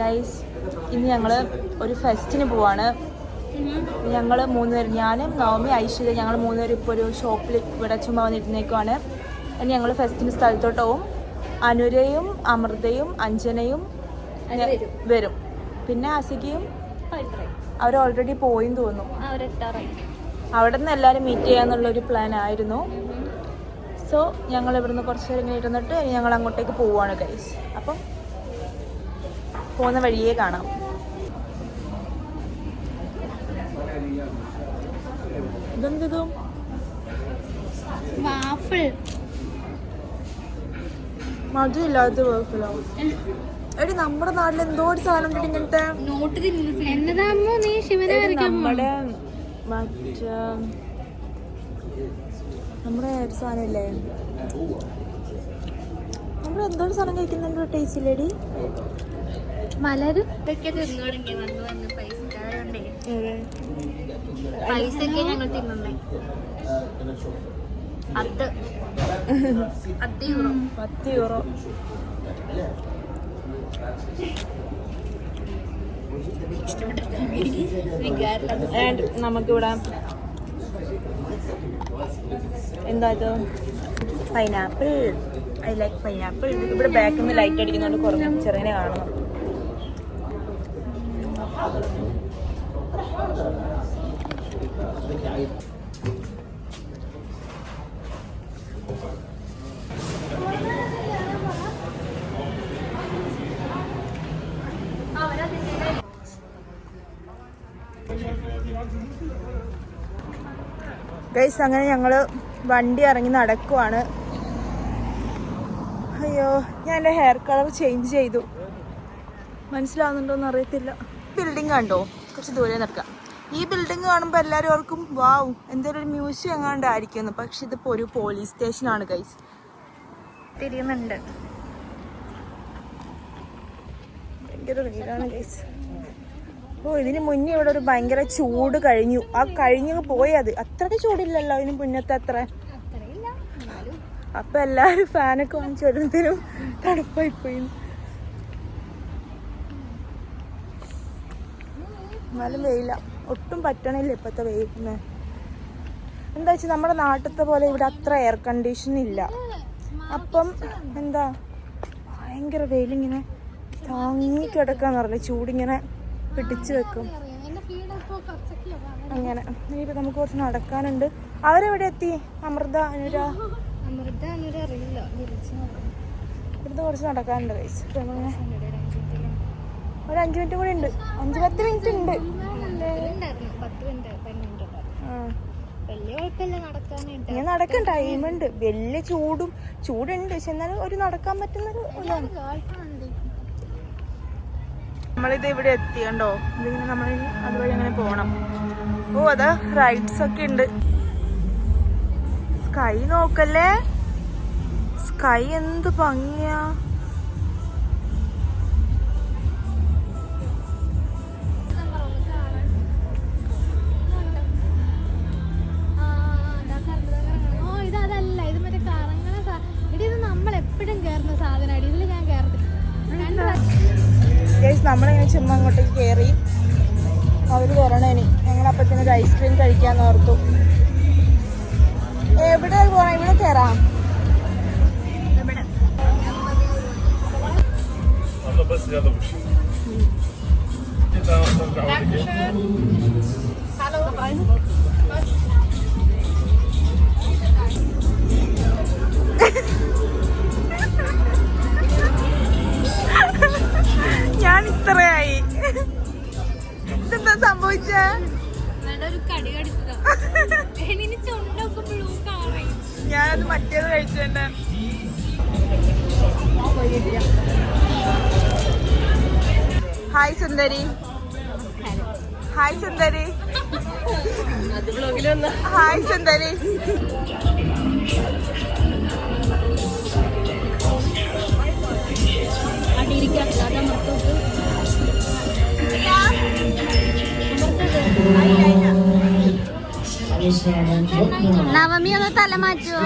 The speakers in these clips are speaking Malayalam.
ഗൈസ്, ഇന്ന് ഞങ്ങൾ ഒരു ഫെസ്റ്റിന് പോവാണ്. ഞങ്ങൾ 3 പേര്, ഞാനും നവമി, ഐശ്വര്യ, ഞങ്ങൾ 3 പേര് ഇപ്പോൾ ഒരു ഷോപ്പിൽ ഇവിടെ ചുമ്മാ വന്നിരുന്നേക്കുവാണ്. ഇനി ഞങ്ങൾ ഫെസ്റ്റിന് സ്ഥലത്തോട്ട് പോവും. അനുരയും അമൃതയും അഞ്ജനയും വരും. പിന്നെ അസികയും അവർ ഓൾറെഡി പോയിന്ന് തോന്നുന്നു. അവിടെ നിന്ന് എല്ലാവരും മീറ്റ് ചെയ്യാന്നുള്ളൊരു പ്ലാൻ ആയിരുന്നു. സോ ഞങ്ങൾ ഇവിടുന്ന് കുറച്ച് നേരം ഇങ്ങനെ ഇരുന്നിട്ട് ഞങ്ങൾ അങ്ങോട്ടേക്ക് പോവുകയാണ് ഗൈസ്. അപ്പം പോകുന്ന വഴിയേ കാണാം. ഇതെന്തും മധുരില്ലാത്ത വേഫിലോ? എടി നമ്മുടെ നാട്ടിൽ എന്തോ ഒരു സാധനം ഉണ്ട് ഇങ്ങനത്തെ. നമ്മുടെ നമ്മുടെ ഒരു സാധനം ഇല്ലേ, നമ്മൾ എന്തോ ഒരു സാധനം കഴിക്കുന്നുണ്ട്, ടേസ്റ്റ് ഇല്ലേടി? മലര് പൈസയൊക്കെ ഞങ്ങൾ തിന്നണ്ടേ. 10 യൂറോ. നമുക്കിവിടെ എന്താ ഇത്, പൈനാപ്പിൾ. I like pineapple. ഇവിടെ ബാക്കിൽ നിന്ന് ലൈറ്റ് അടിക്കുന്നതുകൊണ്ട് കുറഞ്ഞ ചെറുങ്ങനെ കാണണം. ഗൈസ്, അങ്ങനെ ഞങ്ങള് വണ്ടി ഇറങ്ങി നടക്കുവാണ്. അയ്യോ, ഞാൻ എൻ്റെ ഹെയർ കളർ ചേഞ്ച് ചെയ്തു. മനസ്സിലാവുന്നുണ്ടോന്ന് അറിയത്തില്ല. ബിൽഡിംഗ് കണ്ടോ? കുറച്ച് ദൂരെ നിൽക്കാം. ഈ ബിൽഡിംഗ് കാണുമ്പോൾ എല്ലാവരും ഓർക്കും വാവ് എന്തൊരു മ്യൂസിയം എങ്ങാണ്ടായിരിക്കുന്നു. പക്ഷെ ഇതിപ്പോൾ ഒരു പോലീസ് സ്റ്റേഷനാണ് ഗൈസ്. തിരിയുന്നുണ്ട്. ഭയങ്കര റീലാണ് ഗൈസ്. ഓ, ഇതിന് മുന്നേ ഇവിടെ ഒരു ഭയങ്കര ചൂട് കഴിഞ്ഞു. ആ കഴിഞ്ഞു പോയത് അത്രയ്ക്ക് ചൂടില്ലല്ലോ ഇതിന് മുന്നത്തെ അത്ര. അപ്പൊ എല്ലാരും ഫാനൊക്കെ വാങ്ങിച്ചു വരുന്നതിനും തണുപ്പായി പോയി. എന്നാലും വെയില ഒട്ടും പറ്റണില്ല ഇപ്പത്തെ വെയിലിന്. എന്താ വെച്ചാൽ നമ്മുടെ നാട്ടിലത്തെ പോലെ ഇവിടെ അത്ര എയർ കണ്ടീഷൻ ഇല്ല. അപ്പം എന്താ ഭയങ്കര വെയിലിങ്ങനെ താങ്ങി കിടക്കാന്ന് പറഞ്ഞില്ല, ചൂടിങ്ങനെ പിടിച്ചു വെക്കും. അങ്ങനെ ഇനിയിപ്പോൾ നമുക്ക് കുറച്ച് നടക്കാനുണ്ട്. അവരെവിടെ എത്തി? അമൃത, അനുര? ഇവിടുന്ന് കുറച്ച് നടക്കാനുണ്ട് ഗൈസ്. ഒരു 5 മിനിറ്റ് കൂടി ഉണ്ട്. 5-10 മിനിറ്റ് ഉണ്ട്. ഞാൻ നടക്കാൻ ടൈമുണ്ട്. വലിയ ചൂടുണ്ട്, പക്ഷെ എന്നാലും ഒരു നടക്കാൻ പറ്റുന്നൊരു ഇതാണ്. നമ്മളിത് ഇവിടെ എത്തി കണ്ടോ. ഇതിങ്ങനെ നമ്മൾ അതുവഴി അങ്ങനെ പോകണം. ഓ, അതാ റൈഡ്സ് ഒക്കെ ഉണ്ട്. സ്കൈ നോക്കല്ലേ, സ്കൈ എന്ത് ഭംഗിയാ. നമ്മളിങ്ങനെ ചുമ്മാ അങ്ങോട്ടേക്ക് കയറി. അവർ വരണേ. ഇനി ഞങ്ങളപ്പത്തിന് ഒരു ഐസ്ക്രീം കഴിക്കാന്ന് ഓർത്തു. എവിടെ പോണം? ഇവിടെ കയറാം. ഞാൻ ഇത്രയായി. ഇതെന്താ സംഭവിച്ച? ഞാനത് മറ്റേത് കഴിച്ചേണ്ട. ഹായ് സുന്ദരി. ഹായ് സുന്ദരി. ഹായ് സുന്ദരി. നവമി ഒന്ന് തല മാറ്റുമോ?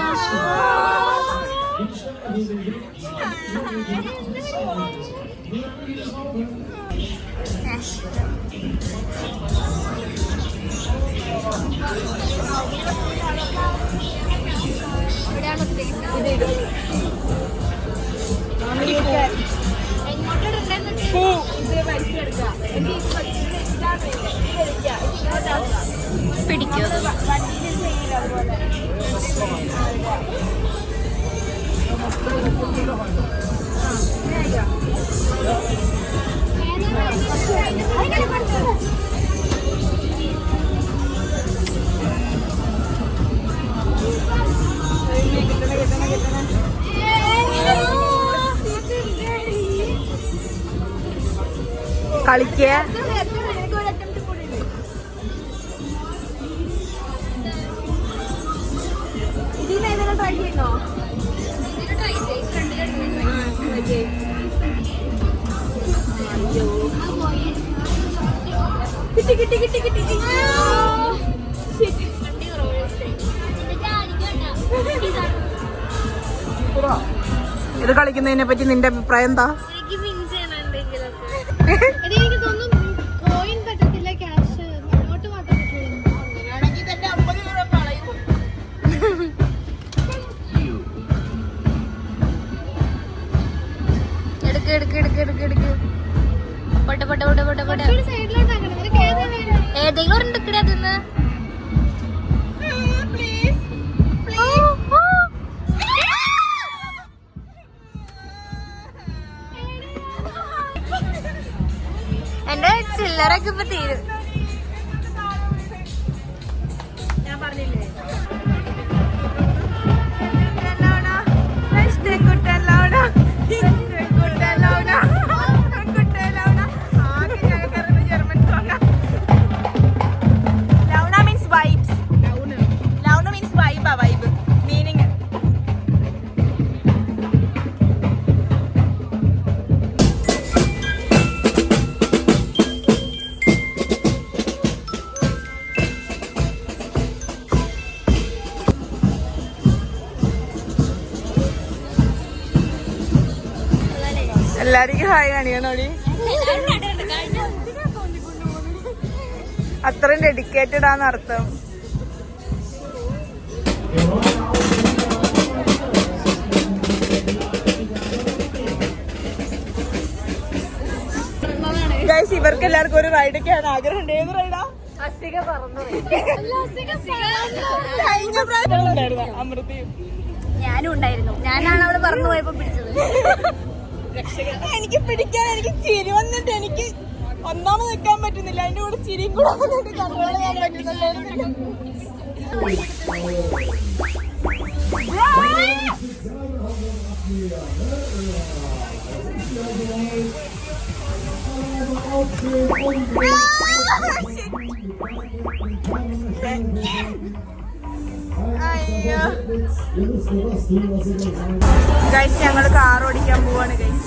പിടിക്കോ? കളിക്ക കിട്ടി കിട്ടി കിട്ടി കിട്ടി. ഇത് കളിക്കുന്നതിനെ പറ്റി നിന്റെ അഭിപ്രായം എന്താ? എനിക്ക് തോന്നുന്നു കോയിൻ പറ്റത്തില്ല, ക്യാഷ് നോട്ട് മാത്രം ഏതെങ്കിലും ഒരു എടുക്കണേ അതിന്ന്. എന്റെ ചില്ലറൊക്കെ ഇപ്പൊ തീരും. ഞാൻ പറഞ്ഞില്ലേ എല്ലാരും ഹായ് കാണിക്കണോടി. അത്രയും ഡെഡിക്കേറ്റഡ് ആന്ന് അർത്ഥം. ഗൈസ്, ഇവർക്ക് എല്ലാവർക്കും ഒരു റൈഡൊക്കെയാണ് ആഗ്രഹം ഉണ്ട്. ഏത് റൈഡാ? കഴിഞ്ഞ പ്രാവശ്യം ഉണ്ടായിരുന്ന അമൃതയും ഞാനും ഉണ്ടായിരുന്നു. ഞാനാണ് അവിടെ പറന്നു പോയപ്പോ പിടിച്ചത്. എനിക്ക് പിടിക്കാൻ എനിക്ക് ചിരി വന്നിട്ട് എനിക്ക് ഒന്നാമത് നിൽക്കാൻ പറ്റുന്നില്ല. അതിന്റെ കൂടെ ചിരിയും കൂടെ വന്നിട്ട് കണ്ട്രോൾ ചെയ്യാൻ പറ്റുന്നില്ല. ഗൈസ്, ഞങ്ങള് കാർ ഓടിക്കാൻ പോവാണ് ഗൈസ്.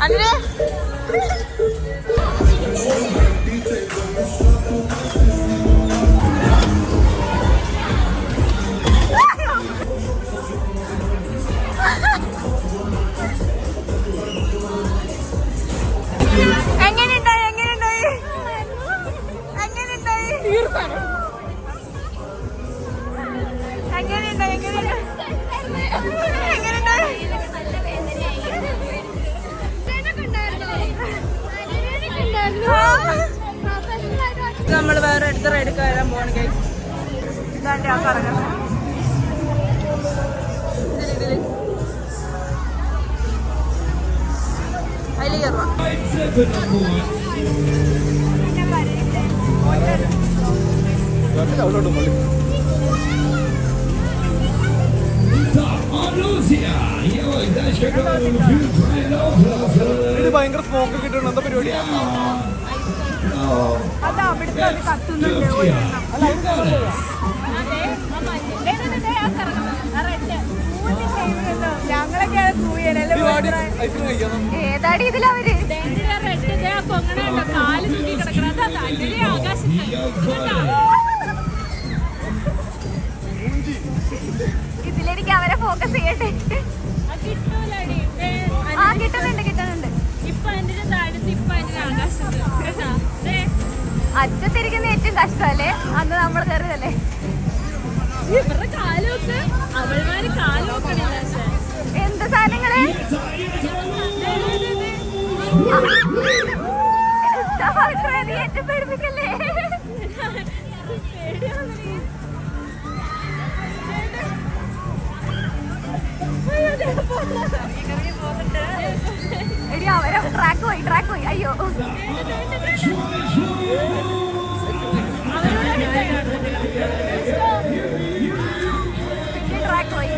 അങ്ങനെ നമ്മൾ വേറെ അടുത്ത റൈഡ് കയറാൻ പോവാണ് ഗൈസ്. ഇതാണ്ട് ആ കറങ്ങ അതിൽ കയറുക. ഇത് ഭയങ്കര സ്മോക്ക് കിട്ടണം. എന്താ പരിപാടിയാ? അതാ അവിടുത്തെ കത്തുന്നുണ്ട്. ചാടി ഐസ്ക്രീം കഴിക്കാം. ഏതാടി ഇതിലവര് ഇതിലെനിക്ക് അവരെ ഫോക്കസ് ചെയ്യട്ടെ. ആ കിട്ടുന്നുണ്ട് കിട്ടുന്നുണ്ട്. അറ്റത്തിരിക്കുന്ന ഏറ്റവും കഷ്ടമല്ലേ, അന്ന് നമ്മൾ കയറിയതല്ലേ. എന്ത് സാധനങ്ങള് നീ എന്നെ പേടിപ്പിക്കല്ലേ. എടി അവരെ ട്രാക്ക് പോയി അയ്യോ. ട്രാക്ക് പോയി.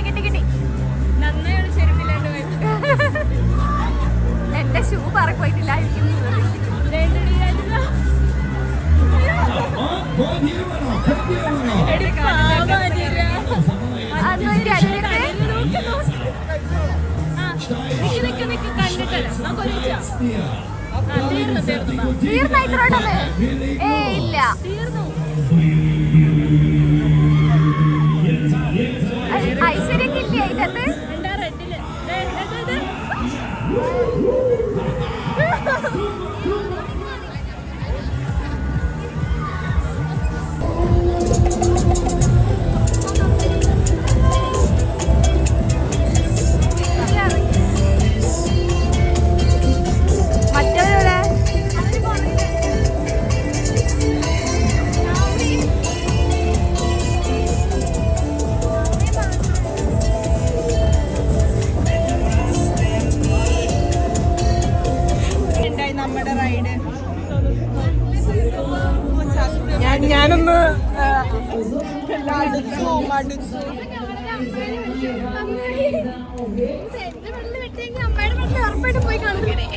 കിട്ടി എന്റെ ഷൂ പറക്കുപോയിട്ടില്ല. തീർന്നായിട്ടോട്ടത് ഇല്ല. ഐശ്വര്യക്ക് ഇല്ലേ ഇതിനകത്ത്? ഞാനൊന്ന് ഉറപ്പായിട്ട് പോയി കളിക്കണേ.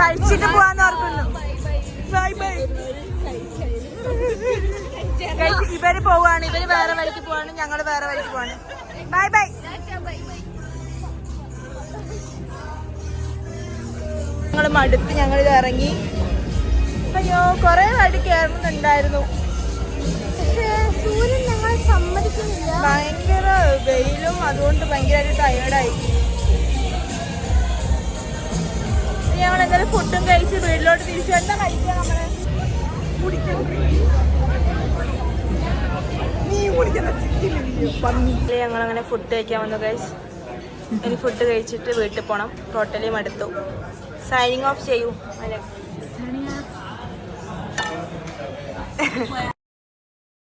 കഴിച്ചിട്ട് പോവാന്ന് ഓർക്കുന്നു. Bye bye. ഇവര് പോവാണ്, ഇവര് വേറെ വഴിക്ക് പോവാണ്, ഞങ്ങള് വേറെ വഴിക്ക് പോവാണ്. Bye bye. ഞങ്ങള് മടുത്ത് ഞങ്ങൾ ഇറങ്ങി. അയ്യോ കൊറേ വഴി കയറുന്നുണ്ടായിരുന്നു, പക്ഷേ സൂര്യൻ ഞങ്ങൾ സമ്മതിക്കുന്നില്ല. ഭയങ്കര വെയിലും അതുകൊണ്ട് ഭയങ്കരമായിട്ട് ടയേർഡായി. ഞങ്ങൾ എന്തായാലും ഫുഡും കഴിച്ച് വീട്ടിലോട്ട് തിരിച്ചു. എന്താ കഴിക്കുക നമ്മള്? ഞങ്ങളങ്ങനെ ഫുഡ് കഴിക്കാൻ വന്നു ഗൈസ്. ഇനി ഫുഡ് കഴിച്ചിട്ട് വീട്ടിൽ പോകണം. ടോട്ടലി മടുത്തു. സൈനിങ് ഓഫ് ചെയ്യൂ.